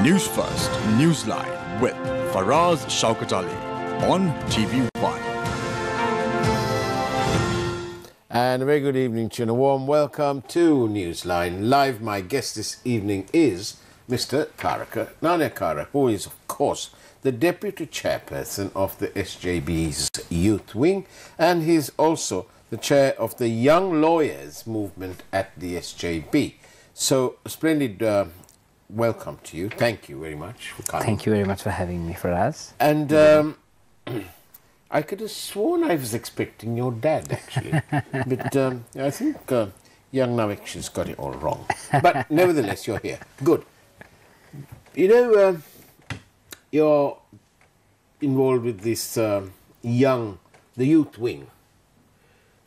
News First, Newsline with Faraz Shaukat Ali on TV1. And a very good evening to you and a warm welcome to Newsline Live. My guest this evening is Mr. Tharaka Nanayakkara, who is, of course, the Deputy Chairperson of the SJB's Youth Wing, and he's also the Chair of the Young Lawyers Movement at the SJB. So, splendid welcome to you. Thank you very much for coming. Thank you very much for having me, Faraz. And I could have sworn I was expecting your dad, actually. But I think young Naveksha's got it all wrong. But nevertheless, you're here. Good. You know, you're involved with this the youth wing.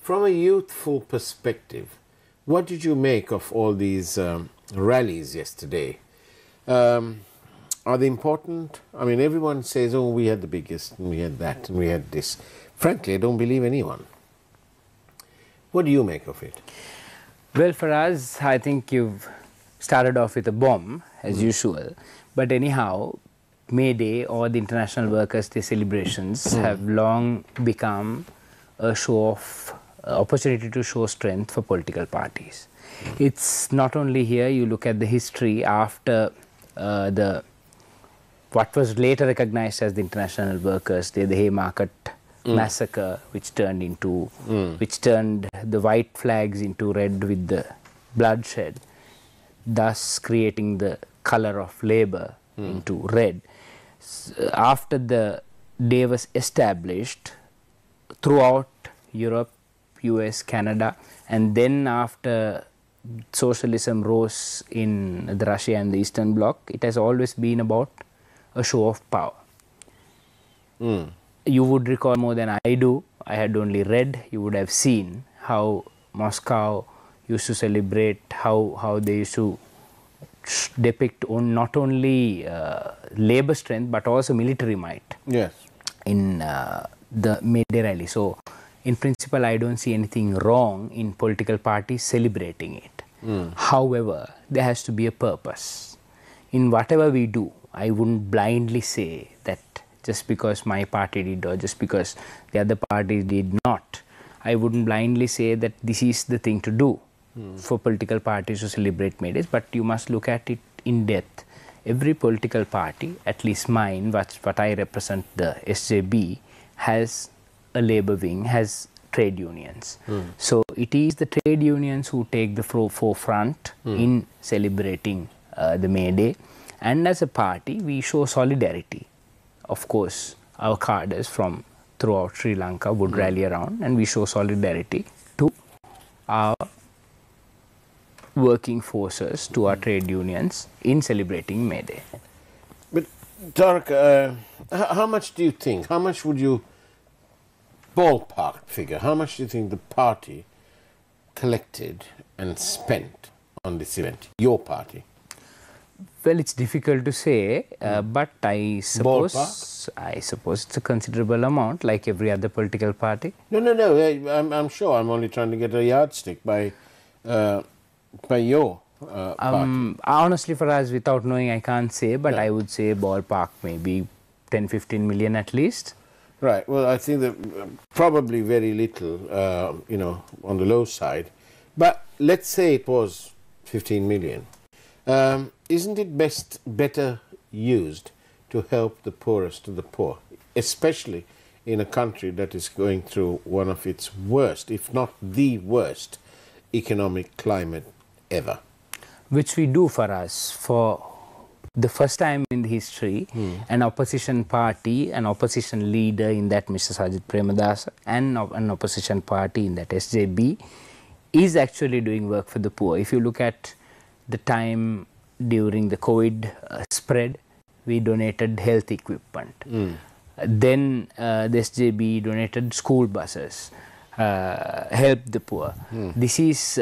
From a youthful perspective, what did you make of all these rallies yesterday? Are they important? I mean, everyone says, oh, we had the biggest, and we had that, and we had this. Frankly, I don't believe anyone. What do you make of it? Well, Faraz, I think you've started off with a bomb, as usual. But anyhow, May Day or the International Workers' Day celebrations have long become a show of opportunity to show strength for political parties. It's not only here, you look at the history after what was later recognized as the International Workers' Day, the Haymarket massacre, which turned the white flags into red with the bloodshed, thus creating the color of labor into red. After the day was established throughout Europe, US, Canada, and then after socialism rose in the Russia and the Eastern Bloc, it has always been about a show of power. You would recall more than I do. I had only read. You would have seen how Moscow used to celebrate, how they used to depict not only labor strength but also military might. Yes. In the May Day rally. So, in principle, I don't see anything wrong in political parties celebrating it. However, there has to be a purpose. In whatever we do, I wouldn't blindly say that just because my party did or just because the other party did not, I wouldn't blindly say that this is the thing to do for political parties to celebrate May Days, but you must look at it in depth. Every political party, at least mine, what I represent, the SJB, has a labor wing, has trade unions. So it is the trade unions who take the forefront in celebrating the May Day. And as a party, we show solidarity. Of course, our cadres from throughout Sri Lanka would rally around, and we show solidarity to our working forces, to our trade unions in celebrating May Day. But Tharaka, how much do you think, how much would you ballpark figure, how much do you think the party collected and spent on this event, your party? Well, it's difficult to say, but I suppose it's a considerable amount, like every other political party. No, I'm sure. I'm only trying to get a yardstick by your party. Honestly, Faraz, without knowing, I can't say, but I would say ballpark maybe 10-15 million at least. Right. Well, I think that probably very little, you know, on the low side. But let's say it was 15 million. Isn't it better used to help the poorest of the poor, especially in a country that is going through one of its worst, if not the worst, economic climate ever? Which we do, for us, for the first time in history, an opposition party, an opposition leader in that Mr. Sajid Premadasa, and an opposition party in that SJB is actually doing work for the poor. If you look at the time during the COVID spread, we donated health equipment. Then the SJB donated school buses, helped the poor. This is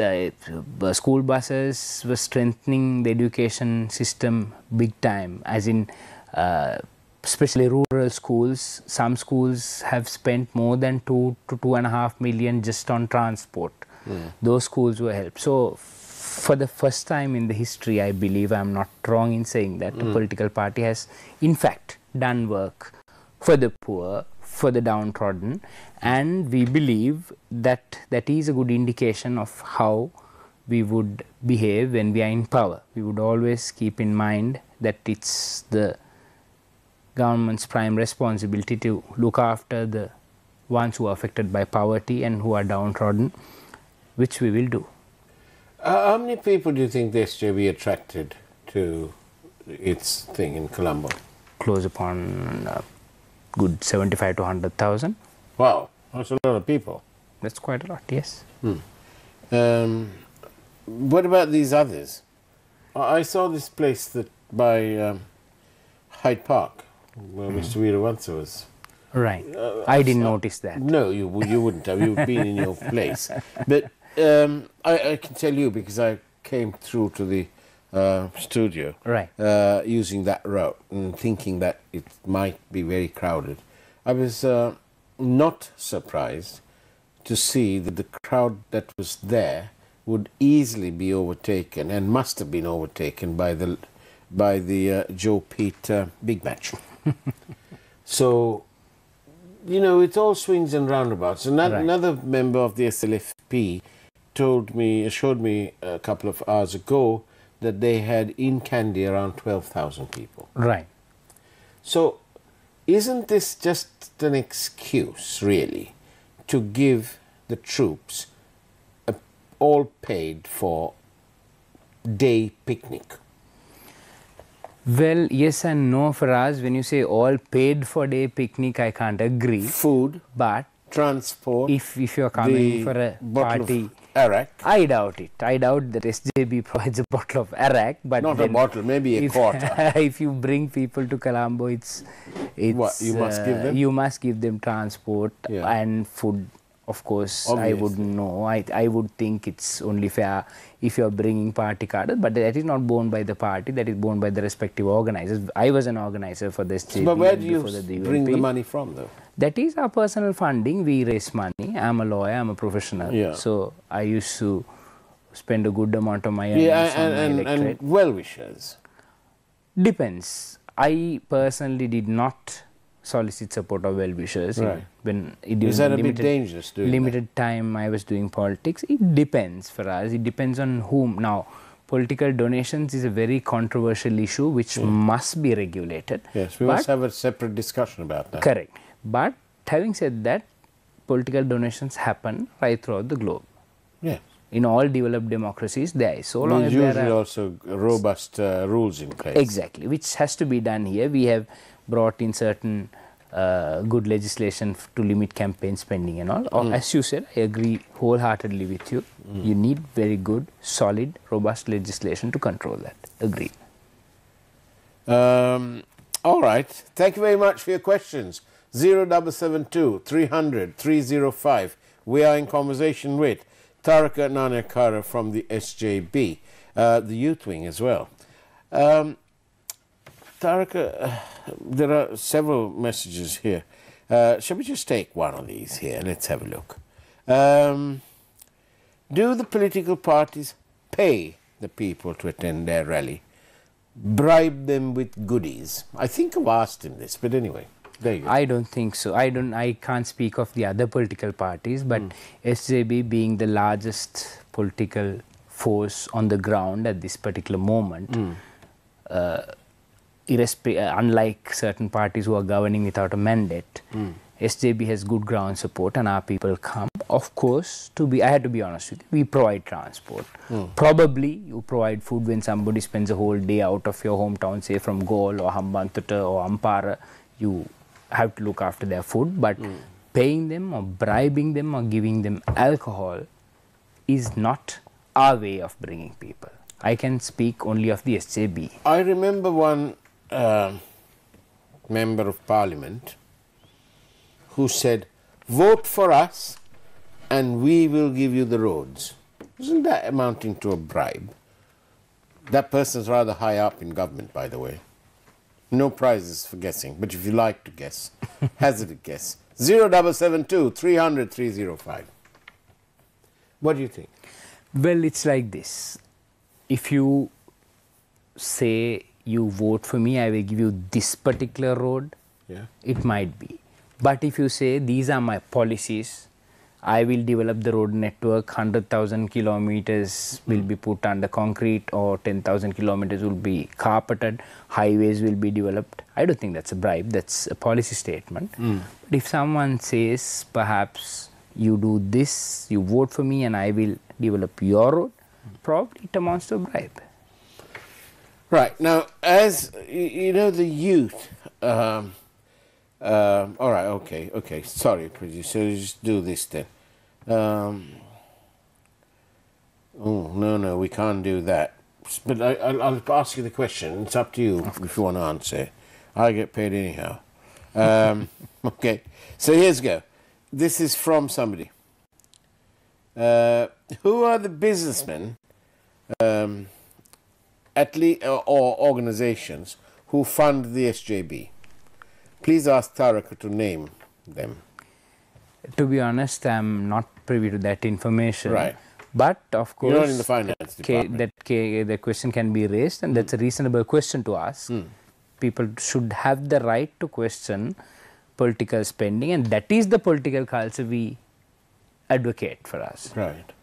school buses were strengthening the education system big time, as in especially rural schools. Some schools have spent more than 2 to 2.5 million just on transport. Those schools were helped. So for the first time in the history, I believe I'm not wrong in saying that a political party has in fact done work for the poor, for the downtrodden, and we believe that that is a good indication of how we would behave when we are in power. We would always keep in mind that it's the government's prime responsibility to look after the ones who are affected by poverty and who are downtrodden, which we will do. How many people do you think the SJB attracted to its thing in Colombo? Close upon good 75 to 100,000. Wow, that's a lot of people. That's quite a lot, yes. What about these others? I saw this place that by Hyde Park, where Mr. Weerawansa was. Right. I didn't notice that. No, you wouldn't have. You've been in your place. But I can tell you because I came through to the studio Right. Using that route and thinking that it might be very crowded. I was not surprised to see that the crowd that was there would easily be overtaken and must have been overtaken by the Joe Pete big match. So, you know, it all swings and roundabouts. And another member of the SLFP assured me a couple of hours ago that they had in Kandy around 12,000 people. Right. So, isn't this just an excuse, really, to give the troops a all paid for day picnic? Well, yes and no for us. When you say all paid for day picnic, I can't agree. Food, But transport, if you're coming for a bottle party, of arak. I doubt it. I doubt that SJB provides a bottle of arak. But Not a bottle, maybe a quarter. If you bring people to Colombo, it's What, you must give them? You must give them transport and food. Of course, Obvious. I wouldn't know. I would think it's only fair if you're bringing party cards, but that is not borne by the party, that is borne by the respective organizers. I was an organizer for this SJB. But where do you the bring the UNP. money from, though? That is our personal funding. We raise money. I'm a lawyer, I'm a professional. Yeah. So I used to spend a good amount of my earnings on my electorate. And well-wishers. Depends. I personally did not solicit support of well-wishers. Right. When it Is that a bit dangerous doing limited time I was doing politics. It depends for us. It depends on whom. Now, political donations is a very controversial issue which must be regulated. Yes, we must have a separate discussion about that. Correct. But having said that, political donations happen right throughout the globe. Yes. In all developed democracies, there is. So long There's as there usually are also robust rules in place. exactly, which has to be done here. We have brought in certain good legislation to limit campaign spending and all. As you said, I agree wholeheartedly with you. You need very good, solid, robust legislation to control that. Agreed. All right. Thank you very much for your questions. 0772 300 305. We are in conversation with Tharaka Nanayakkara from the SJB, the youth wing as well. Tharaka, there are several messages here. Shall we just take one of these here? Let's have a look. Do the political parties pay the people to attend their rally? Bribe them with goodies? I think I've asked him this, but anyway, there you go. I don't think so. I can't speak of the other political parties, but SJB being the largest political force on the ground at this particular moment, unlike certain parties who are governing without a mandate, SJB has good ground support and our people come. Of course, I had to be honest with you, we provide transport. Probably you provide food when somebody spends a whole day out of your hometown, say from Galle or Hambantota or Ampara, you have to look after their food, but paying them or bribing them or giving them alcohol is not our way of bringing people. I can speak only of the SJB. I remember one member of parliament who said, vote for us and we will give you the roads. Isn't that amounting to a bribe? That person's rather high up in government, by the way. No prizes for guessing, but if you like to guess, hazard a guess. 0772 300 305. What do you think? Well, it's like this. if you say you vote for me, I will give you this particular road, Yeah. it might be. But if you say these are my policies, I will develop the road network, 100,000 kilometers will be put under concrete or 10,000 kilometers will be carpeted, highways will be developed. I don't think that's a bribe, that's a policy statement. But if someone says perhaps you do this, you vote for me and I will develop your road, probably it amounts to a bribe. Right. Now, as you know, the youth. All right. Okay. Sorry, producer. Just do this then. Oh no, we can't do that. But I'll ask you the question. It's up to you if you want to answer. I get paid anyhow. Okay. So here's go. This is from somebody. Who are the businessmen? Or organizations who fund the SJB. Please ask Tharaka to name them. To be honest, I'm not privy to that information. Right. But of course, You're not in the finance department. The question can be raised, and that's a reasonable question to ask. People should have the right to question political spending, and that is the political culture we advocate for us. Right.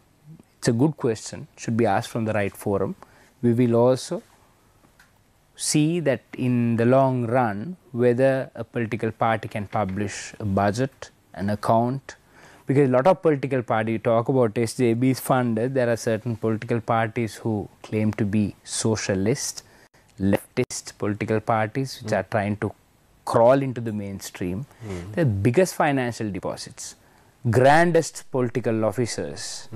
It's a good question, should be asked from the right forum. We will also see that in the long run whether a political party can publish a budget, an account, because a lot of political parties, you talk about SJB is funded, there are certain political parties who claim to be socialist, leftist political parties which are trying to crawl into the mainstream. The biggest financial deposits, grandest political officers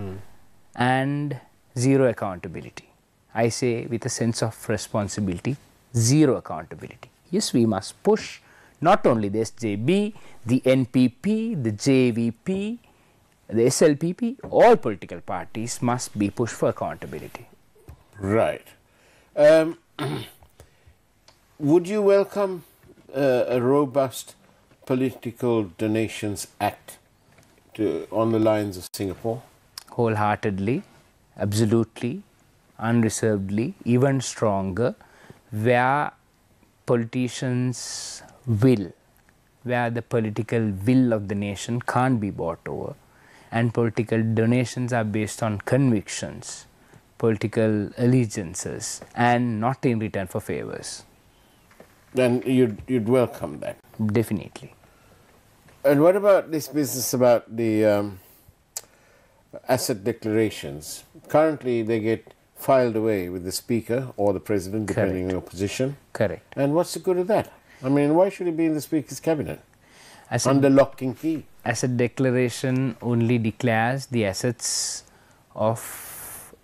and zero accountability. I say with a sense of responsibility, zero accountability. Yes, we must push not only the SJB, the NPP, the JVP, the SLPP, all political parties must be pushed for accountability. Right. Would you welcome a robust political donations act on the lines of Singapore? Wholeheartedly, absolutely, unreservedly, even stronger, where politicians will, where the political will of the nation can't be bought over, and political donations are based on convictions, political allegiances, and not in return for favors. Then you'd welcome that? Definitely. And what about this business about the asset declarations? Currently they get filed away with the Speaker or the President, depending on your position. Correct. And what's the good of that? I mean, why should it be in the Speaker's cabinet? Under lock and key. Asset declaration only declares the assets of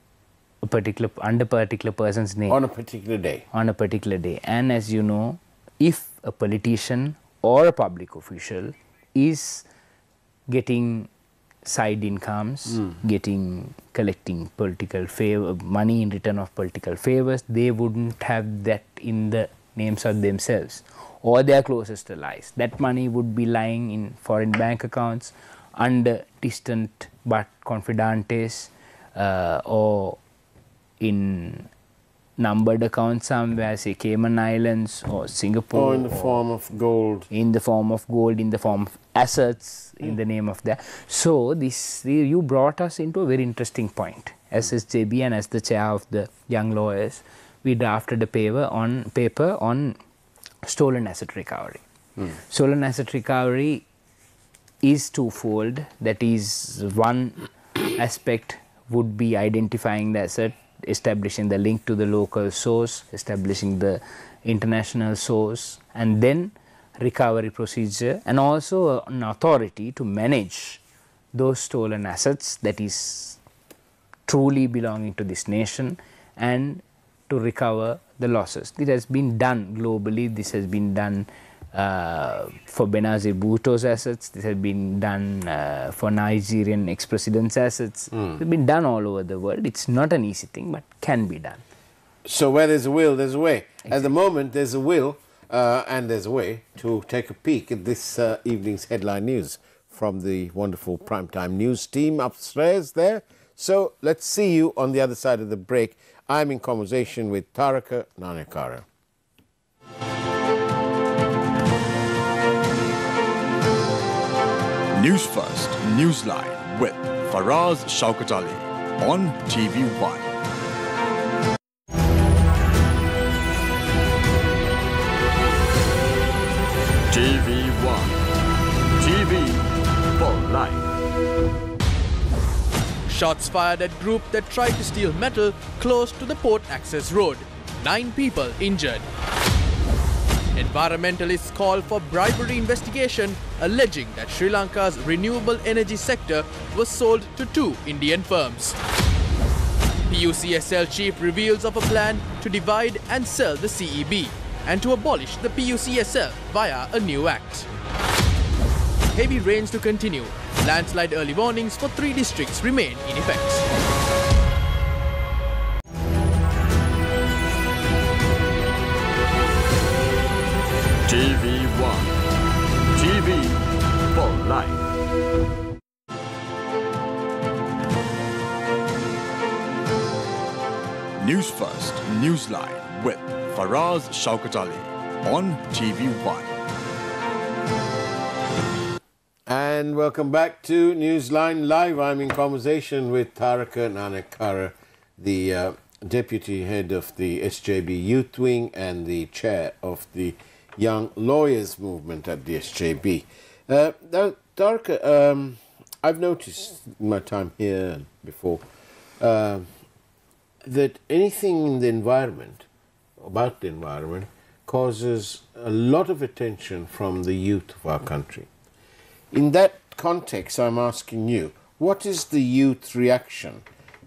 a particular, under particular person's name. On a particular day. On a particular day. And as you know, if a politician or a public official is getting side incomes, collecting political favor, money in return of political favors, they wouldn't have that in the names of themselves or their closest allies. That money would be lying in foreign bank accounts under distant but confidantes or in numbered accounts somewhere, say Cayman Islands or Singapore. Or in the form of gold. In the form of gold, in the form of assets, in the name of that. So, you brought us into a very interesting point. As SJB and as the chair of the young lawyers, we drafted a paper on stolen asset recovery. Stolen asset recovery is twofold. That is, one aspect would be identifying the asset, establishing the link to the local source, establishing the international source, and then recovery procedure, and also an authority to manage those stolen assets that is truly belonging to this nation and to recover the losses. This has been done globally. This has been done for Benazir Bhutto's assets. This has been done for Nigerian ex-president's assets. It's been done all over the world. It's not an easy thing, but can be done. So where there's a will, there's a way. Exactly. At the moment, there's a will and there's a way to take a peek at this evening's headline news from the wonderful Primetime News team upstairs there. So let's see you on the other side of the break. I'm in conversation with Tharaka Nanayakkara. Newsfirst Newsline with Faraz Shaukat Ali on TV1. TV1. TV for life. Shots fired at group that tried to steal metal close to the port access road. 9 people injured. Environmentalists call for bribery investigation, alleging that Sri Lanka's renewable energy sector was sold to 2 Indian firms. PUCSL chief reveals of a plan to divide and sell the CEB and to abolish the PUCSL via a new act. Heavy rains to continue. Landslide early warnings for 3 districts remain in effect. TV1. TV for life. Newsfirst Newsline with Faraz Shaukat Ali on TV1. And welcome back to Newsline Live. I'm in conversation with Tharaka Nanayakkara, the Deputy Head of the SJB Youth Wing and the Chair of the Young Lawyers Movement at the SJB. Now, Tharaka, I've noticed in my time here and before that anything in the environment, about the environment, causes a lot of attention from the youth of our country. In that context, I'm asking you, what is the youth reaction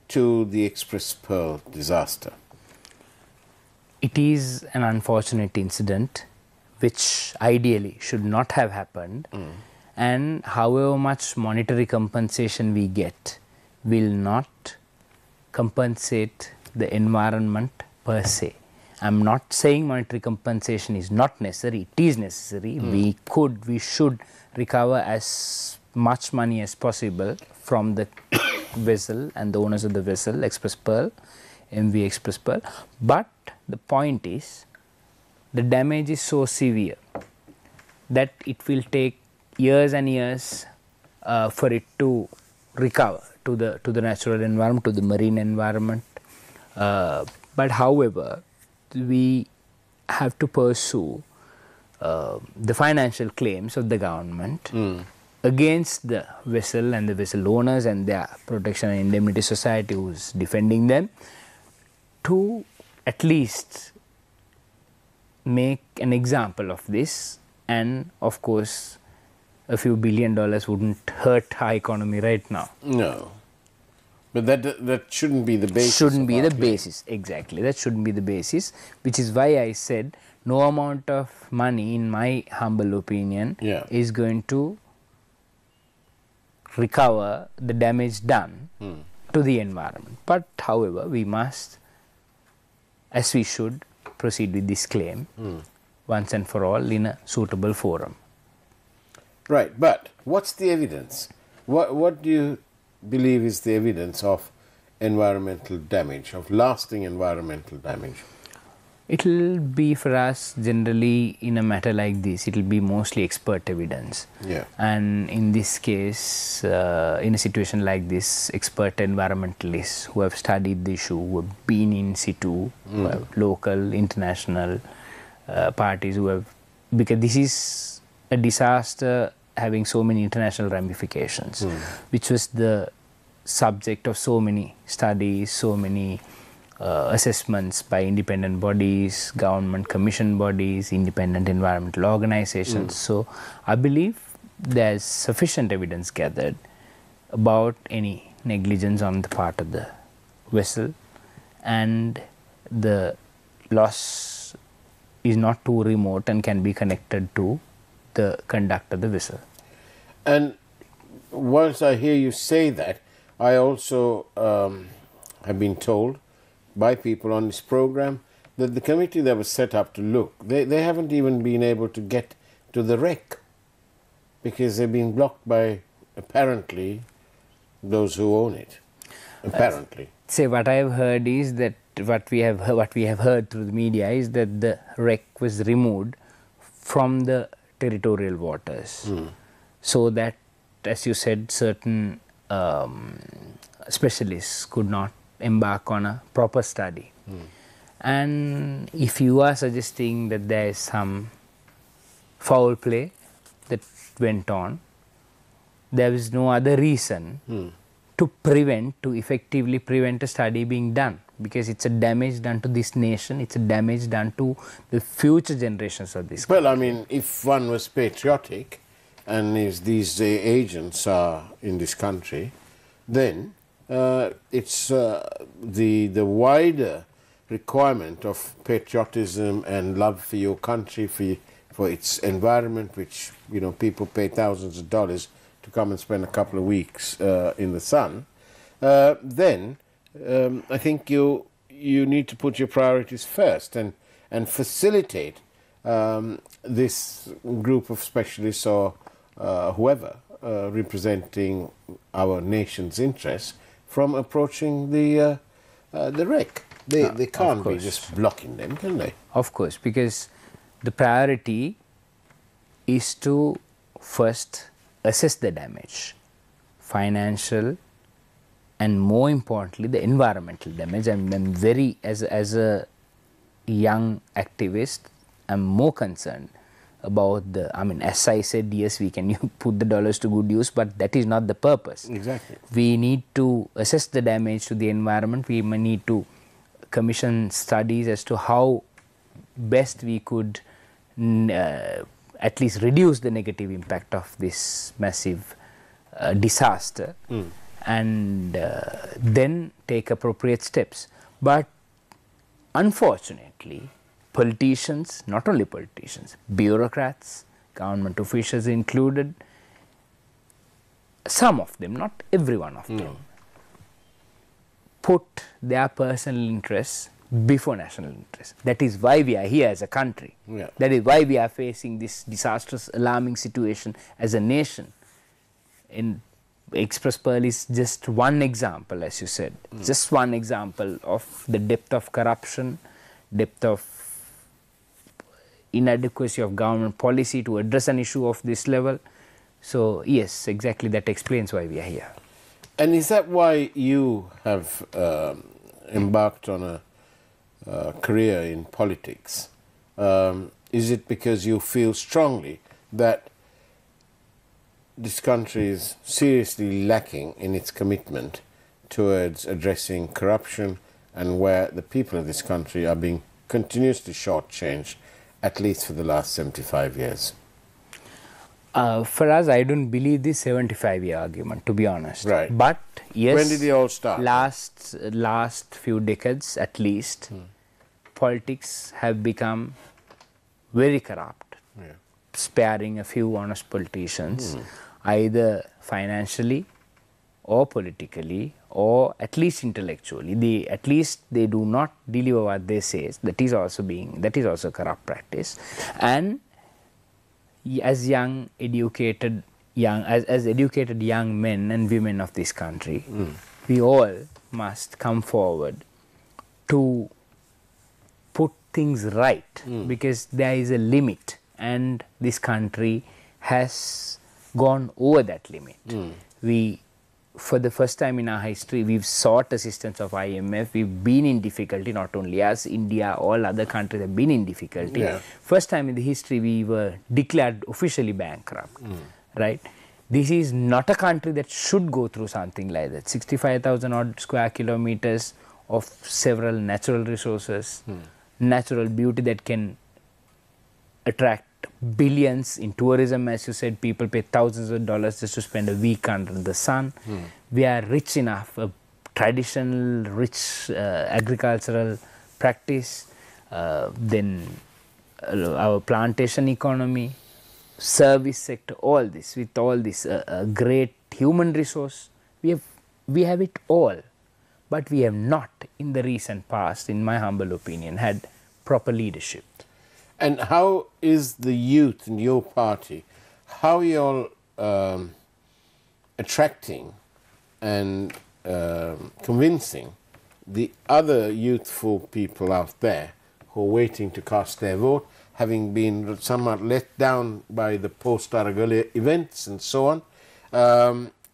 to the Express Pearl disaster? It is an unfortunate incident which ideally should not have happened, and however much monetary compensation we get will not compensate the environment per se. I'm not saying monetary compensation is not necessary, it is necessary. We should recover as much money as possible from the vessel and the owners of the vessel, Express Pearl, MV Express Pearl. But the point is, the damage is so severe that it will take years and years for it to recover to the natural environment, to the marine environment. But however, we have to pursue the financial claims of the government against the vessel and the vessel owners and their protection and indemnity society who is defending them, to at least make an example of this. And of course, a few $1 billion wouldn't hurt our economy right now. No. But that shouldn't be the basis. Shouldn't be the basis, exactly. That shouldn't be the basis, which is why I said no amount of money, in my humble opinion, is going to recover the damage done to the environment. But however, we must, as we should, proceed with this claim once and for all in a suitable forum. Right, but what's the evidence? What do you believe is the evidence of environmental damage, of lasting environmental damage? It will be, for us, generally in a matter like this, it will be mostly expert evidence. Yeah. And in this case, in a situation like this, expert environmentalists who have studied the issue, who have been in situ, who have local, international parties who have, because this is a disaster having so many international ramifications, which was the subject of so many studies, so many assessments by independent bodies, government commission bodies, independent environmental organizations. So I believe there's sufficient evidence gathered about any negligence on the part of the vessel, and the loss is not too remote and can be connected to the conduct of the vessel. And once I hear you say that, I also have been told by people on this program that the committee that was set up to look, they haven't even been able to get to the wreck because they've been blocked by, apparently, those who own it. Apparently. Say, what I have heard is that what we have heard through the media is that the wreck was removed from the territorial waters, so that, as you said, certain specialists could not embark on a proper study. And if you are suggesting that there is some foul play that went on, there is no other reason to effectively prevent a study being done, because it's a damage done to this nation, it's a damage done to the future generations of this country. Well, I mean, if one was patriotic and if these agents are in this country, then it's the wider requirement of patriotism and love for your country, for its environment, which, you know, people pay thousands of dollars to come and spend a couple of weeks in the sun, then I think you need to put your priorities first and facilitate this group of specialists or whoever representing our nation's interests from approaching the wreck. They can't be just blocking them, can they? Of course, because the priority is to first assess the damage, financial and more importantly the environmental damage. I'm very, as a young activist, I'm more concerned about I mean, as I said, yes, we can put the dollars to good use, but that is not the purpose. Exactly. We need to assess the damage to the environment. We may need to commission studies as to how best we could at least reduce the negative impact of this massive disaster, and then take appropriate steps. But unfortunately, politicians, not only politicians, bureaucrats, government officials included, some of them, not every one of them, put their personal interests before national interests. That is why we are here as a country. Yeah. That is why we are facing this disastrous, alarming situation as a nation. In Express Pearl is just one example, as you said, just one example of the depth of corruption, depth of inadequacy of government policy to address an issue of this level. So yes, exactly, that explains why we are here. And is that why you have embarked on a career in politics? Is it because you feel strongly that this country is seriously lacking in its commitment towards addressing corruption, and where the people of this country are being continuously shortchanged, at least for the last 75 years? For us, I don't believe this 75-year argument, to be honest. Right. But yes, when did it all start? Last few decades, at least, politics have become very corrupt, sparing a few honest politicians, either financially or politically or at least intellectually. At least they do not deliver what they say. That is also corrupt practice. And as educated young men and women of this country, we all must come forward to put things right, because there is a limit, and this country has gone over that limit. We, for the first time in our history, we've sought assistance of IMF. We've been in difficulty, not only us, India, all other countries have been in difficulty. Yeah. First time in the history we were declared officially bankrupt, right? This is not a country that should go through something like that. 65,000 odd square kilometers of several natural resources, natural beauty that can attract billions in tourism. As you said, people pay thousands of dollars just to spend a week under the sun. We are rich enough, a traditional rich agricultural practice, then our plantation economy, service sector, all this, with all this great human resource, we have it all. But we have not, in the recent past, in my humble opinion, had proper leadership. And how is the youth in your party, how are you all attracting and convincing the other youthful people out there who are waiting to cast their vote, having been somewhat let down by the post-Aragali events and so on.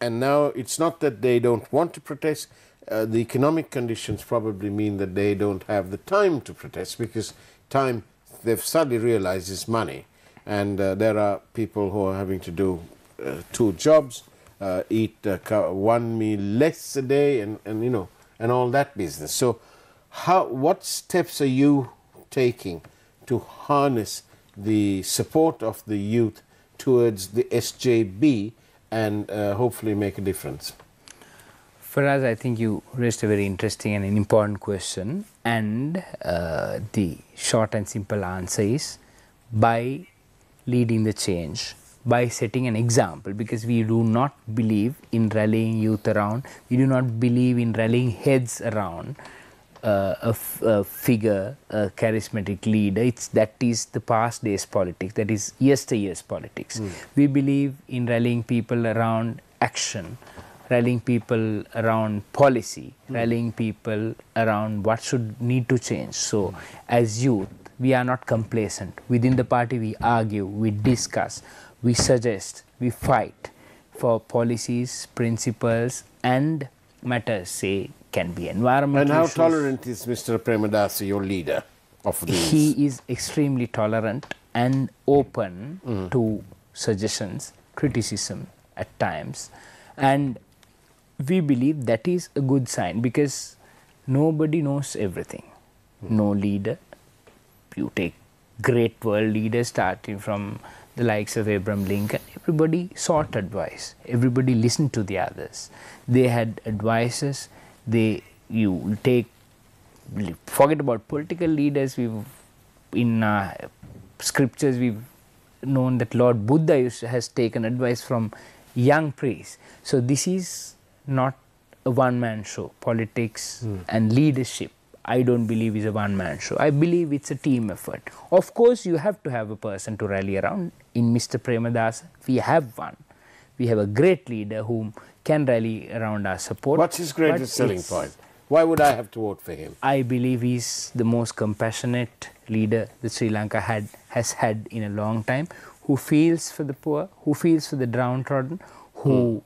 And now it's not that they don't want to protest. The economic conditions probably mean that they don't have the time to protest, because time, they've suddenly realized, is money. And there are people who are having to do 2 jobs, eat 1 meal less a day, and you know, and all that business. So what steps are you taking to harness the support of the youth towards the SJB and hopefully make a difference? Faraz, I think you raised a very interesting and an important question, and the short and simple answer is by leading the change, by setting an example, because we do not believe in rallying youth around, we do not believe in rallying heads around a figure, a charismatic leader. That is the past days politics, that is yesteryear's politics. We believe in rallying people around action, rallying people around policy, rallying people around what should need to change. So as youth, we are not complacent. Within the party, we argue, we discuss, we suggest, we fight for policies, principles and matters, say, can be environmental And how issues. tolerant is Mr. Premadasa, your leader of these? He is extremely tolerant and open to suggestions, criticism at times, and we believe that is a good sign, because nobody knows everything. No leader. You take great world leaders starting from the likes of Abraham Lincoln, everybody sought advice, everybody listened to the others. They had advices. You take, forget about political leaders. In scriptures we've known that Lord Buddha has taken advice from young priests. So this is not a one-man show. Politics and leadership, I don't believe, is a one-man show. I believe it's a team effort. Of course, you have to have a person to rally around. In Mr. Premadasa, we have one. We have a great leader whom can rally around our support. What's his greatest selling point? Why would I have to vote for him? I believe he's the most compassionate leader that Sri Lanka has had in a long time, who feels for the poor, who feels for the downtrodden, who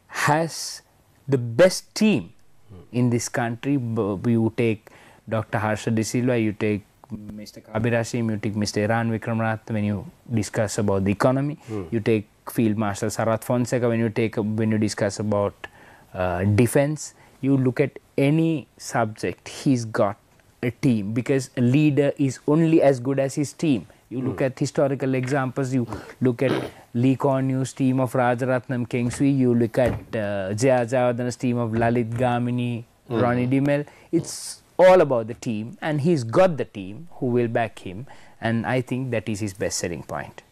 has the best team in this country. You take Dr. Harsha De Silva, you take Mr. Kabir Hashim, you take Mr. Iran Vikramarat when you discuss about the economy, you take Field Marshal Sarath Fonseca when you discuss about defense. You look at any subject, he's got a team, because a leader is only as good as his team. You look at historical examples, you look at Lee Kuan Yew's team of Rajaratnam Kingsway, you look at Jaya Jayawardana's team of Lalit Gamini, Ronnie Dimel. It's all about the team, and he's got the team who will back him, and I think that is his best selling point.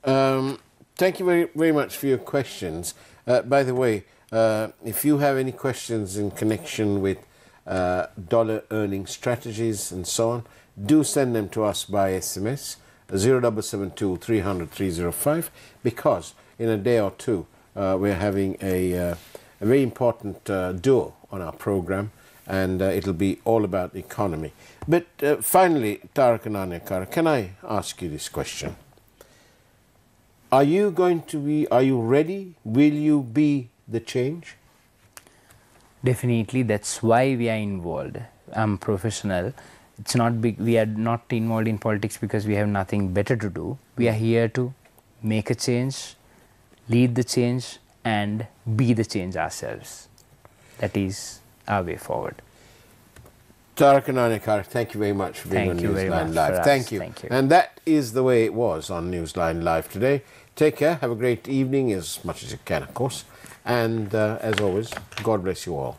Thank you very, very much for your questions. By the way, if you have any questions in connection with dollar earning strategies and so on, do send them to us by SMS 0772 300 305, because in a day or two we're having a very important duo on our program, and it'll be all about the economy. But finally, Tharaka Nanayakkara, can I ask you this question? Are you ready? Will you be the change? Definitely, that's why we are involved. I'm professional. It's not big. We are not involved in politics because we have nothing better to do. We are here to make a change, lead the change, and be the change ourselves. That is our way forward. Tharaka Nanayakkara, thank you very much for being on Newsline Live. Thank you. Thank you. And that is the way it was on Newsline Live today. Take care. Have a great evening, as much as you can, of course. And as always, God bless you all.